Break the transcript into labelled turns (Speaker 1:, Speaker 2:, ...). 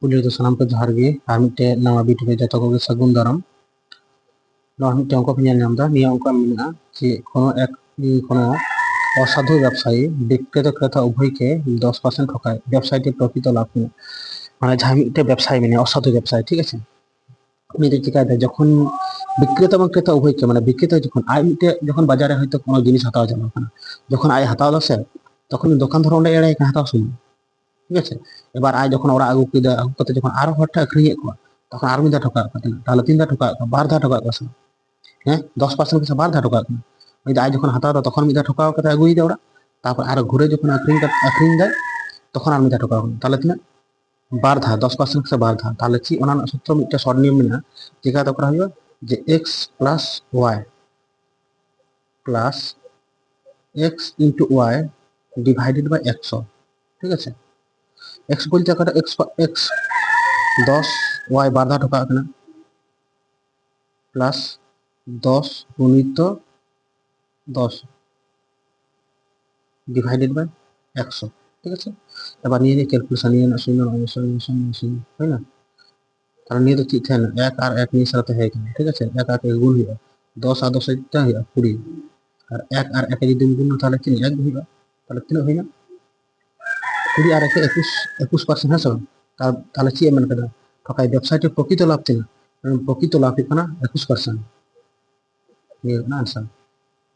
Speaker 1: police तो सामान को जहार गे आर मिटे नवा वीडियो में जतो को सगुन दाराम नवा मिटे अंक पे नेल नामदा निया अंक मेना जे कोनो असाधु व्यवसायी विक्रेता क्रेता उभय के 10% ठकाय वेबसाइटे प्रकृत लाभ में माने जहां मिटे व्यवसायी मेने असाधु व्यवसायी ठीक है उनी तो चिका যখন বিক্রেতা এবং ক্রেতা উভয়কে মানে বিক্রেতা যখন আয় মিটে যখন বাজারে হয়তো কোনো জিনিস হাতাও যাবে না যখন আয় হাতাও দাসে তখন দোকানদার ওঁᱰᱮ এড়াই হাতাও সময় ঠিক আছে এবার আয় যখন ওরা আগু কিদা আগু করতে যখন আরো হরটা আখরিয়ে কোয়া তখন আর মিদা ঠকা কথা তাহলে তিনটা ঠকা বার ধা ঠকা কথা হ্যাঁ 10% के বার ধা ঠকা ওই আয় যখন হাতাও দাও তখন মিদা ঠকাও কথা আগুই দেয় ওরা তারপর আর ঘুরে যখন আখরিং দেয় তখন আর মিদা ঠকাও তাহলে তিনা বার धा 10% से বার धा তাহলে কি ওনা সূত্র মিটা শর্ট নিয়ম না যেটা তো করা হবে যে x plus y plus x into y divided by 100 ঠিক আছে x বলতে কত x 10 y বার धा ঢোকা কেন প্লাস 10 গুণিত 10 ডিভাইডেড বাই 100 ঠিক আছে এবার নিয়ে ক্যালকুলেশন নিয়ে না শূন্য হয় না কারণ নিয়ে তো ঠিক है ना एक और एक নিয়ে সাথে है ঠিক আছে এক আর গুণ হবে 10 আর 10 এটা হবে 20 আর এক আর এক যদি গুণ তাহলে কি এক হবে তাহলে কি হয় না 20 আর 21% है सब তাহলে কি মানে কেন ঠকাই ওয়েবসাইটে প্রকৃত লাভ তিন প্রকৃত লাভ এখানে 21% নিয়ে না आंसर